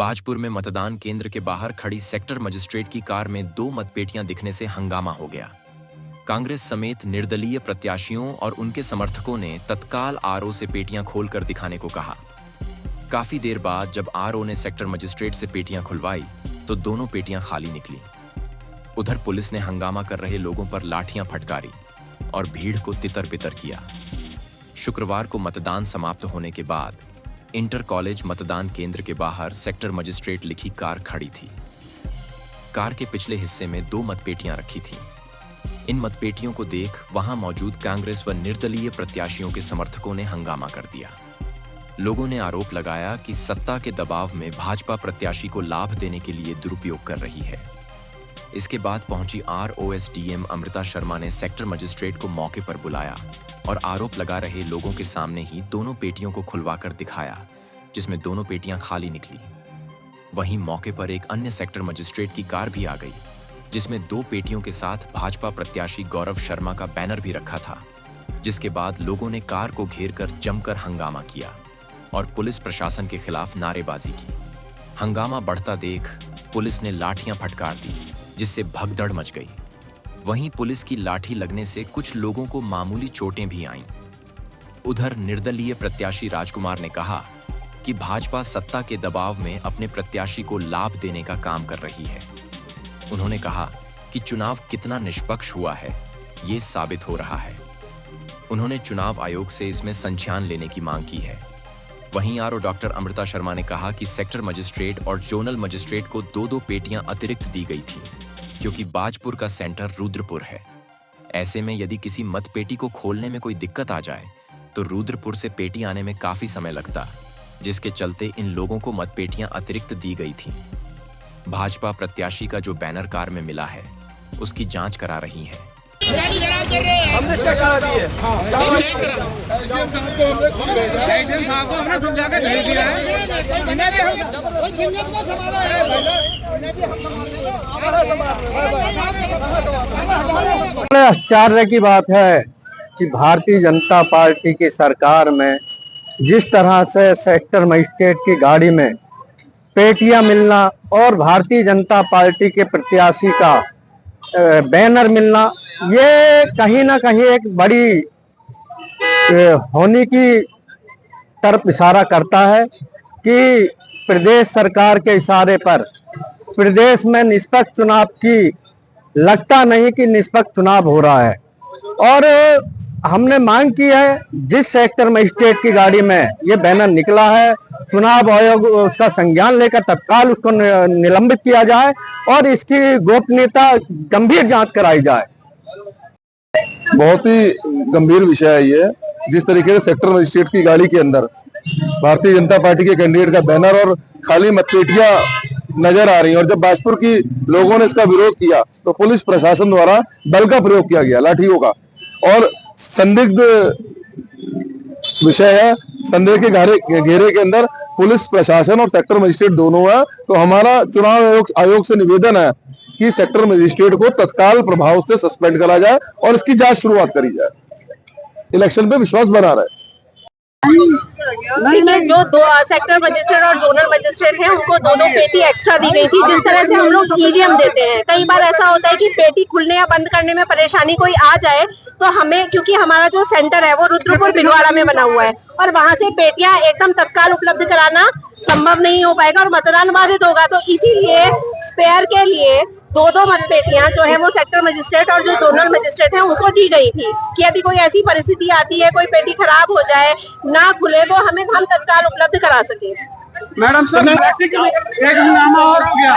भाजपुर में मतदान केंद्र के बाहर खड़ी सेक्टर मजिस्ट्रेट की कार में 2 मतपेटियां दिखने से हंगामा हो गया। कांग्रेस समेत निर्दलीय प्रत्याशियों और उनके समर्थकों ने तत्काल आरओ से पेटियां खोलकर दिखाने को कहा। काफी देर बाद जब आरओ ने सेक्टर मजिस्ट्रेट से पेटियां खुलवाई तो दोनों पेटियां खाली निकली। उधर पुलिस ने हंगामा कर रहे लोगों पर लाठियां फटकारी और भीड़ को तितर-बितर किया। शुक्रवार को मतदान समाप्त होने के बाद इंटर कॉलेज मतदान केंद्र के बाहर सेक्टर मजिस्ट्रेट लिखी कार खड़ी थी। कार के पिछले हिस्से में 2 मतपेटियां रखी थीं। इन मतपेटियों को देख वहां मौजूद कांग्रेस व निर्दलीय प्रत्याशियों के समर्थकों ने हंगामा कर दिया। लोगों ने आरोप लगाया कि सत्ता के दबाव में भाजपा प्रत्याशी को लाभ देने के लिए दुरुपयोग कर रही है। इसके बाद पहुंची आरओएसडीएम अमृता शर्मा ने सेक्टर मजिस्ट्रेट को मौके पर बुलाया और आरोप लगा रहे लोगों के सामने ही दोनों पेटियों को खुलवाकर दिखाया, जिसमें दोनों पेटियां खाली निकली। वहीं मौके पर एक अन्य सेक्टर मजिस्ट्रेट की कार भी आ गई, जिसमें 2 पेटियों के साथ भाजपा प्रत्याशी गौरव शर्मा का बैनर भी रखा था। जिसके बाद लोगों ने कार को घेरकर जमकर हंगामा किया और पुलिस प्रशासन के खिलाफ नारेबाजी की। हंगामा बढ़ता देख पुलिस ने लाठियां फटकार दी, जिससे भगदड़ मच गई। वहीं पुलिस की लाठी लगने से कुछ लोगों को मामूली चोटें भी आईं। उधर निर्दलीय प्रत्याशी राजकुमार ने कहा कि भाजपा सत्ता के दबाव में अपने प्रत्याशी को लाभ देने का काम कर रही है। उन्होंने कहा कि चुनाव कितना निष्पक्ष हुआ है, ये साबित हो रहा है। उन्होंने चुनाव आयोग से इसमें संज्ञान लेने की मांग की है। वहीं आरओ डॉक्टर अमृता शर्मा ने कहा कि सेक्टर मजिस्ट्रेट और जोनल मजिस्ट्रेट को 2-2 पेटियां अतिरिक्त दी गई थी, क्योंकि बाजपुर का सेंटर रुद्रपुर है। ऐसे में यदि किसी मतपेटी को खोलने में कोई दिक्कत आ जाए तो रुद्रपुर से पेटी आने में काफी समय लगता, जिसके चलते इन लोगों को मतपेटियां अतिरिक्त दी गई थीं। भाजपा प्रत्याशी का जो बैनर कार में मिला है, उसकी जांच करा रही है। हमने चेक करा दिए। एसडीएम साहब को हमने समझा के भेज दिया है। आश्चर्य की बात है कि भारतीय जनता पार्टी की सरकार में जिस तरह से सेक्टर मजिस्ट्रेट की गाड़ी में पेटियां मिलना और भारतीय जनता पार्टी के प्रत्याशी का बैनर मिलना, ये कहीं ना कहीं एक बड़ी होने की तरफ इशारा करता है कि प्रदेश सरकार के इशारे पर प्रदेश में निष्पक्ष चुनाव की लगता नहीं कि निष्पक्ष चुनाव हो रहा है। और हमने मांग की है, जिस सेक्टर मजिस्ट्रेट की गाड़ी में ये बैनर निकला है, चुनाव आयोग उसका संज्ञान लेकर तत्काल उसको निलंबित किया जाए और इसकी गोपनीयता गंभीर जांच कराई जाए। बहुत ही गंभीर विषय है ये। जिस तरीके से सेक्टर मजिस्ट्रेट की गाड़ी के अंदर भारतीय जनता पार्टी के कैंडिडेट का बैनर और खाली मतपेटियां नजर आ रही हैं, और जब बाजपुर की लोगों ने इसका विरोध किया तो पुलिस प्रशासन द्वारा बल का प्रयोग किया गया, लाठियों का। और संदिग्ध विषय है, संदेह के घेरे के अंदर पुलिस प्रशासन और सेक्टर मजिस्ट्रेट दोनों है। तो हमारा चुनाव आयोग से निवेदन है कि सेक्टर मजिस्ट्रेट को तत्काल प्रभाव से सस्पेंड करा जाए और इसकी जांच शुरुआत करी जाए। इलेक्शन पे विश्वास बना रहे। नहीं, जो 2 सेक्टर मजिस्ट्रेट और जोनल मजिस्ट्रेट हैं, उनको 2-2 पेटी एक्स्ट्रा दी गई थी। जिस तरह से हम लोग ईवीएम देते हैं, कई बार ऐसा होता है कि पेटी खुलने या बंद करने में परेशानी कोई आ जाए तो हमें, क्योंकि हमारा जो सेंटर है वो रुद्रपुर भिलवाड़ा में बना हुआ है और वहां से पेटियां एकदम तत्काल उपलब्ध कराना संभव नहीं हो पाएगा और मतदान बाधित होगा। तो इसीलिए स्पेयर के लिए 2-2 मतपेटियां जो है वो सेक्टर मजिस्ट्रेट और जो जोनल मजिस्ट्रेट है उनको दी गई थी कि यदि कोई ऐसी परिस्थिति आती है, कोई पेटी खराब हो जाए, ना खुले, तो हम तत्काल उपलब्ध करा सके। मैडम सर, एक हंगामा और हो गया।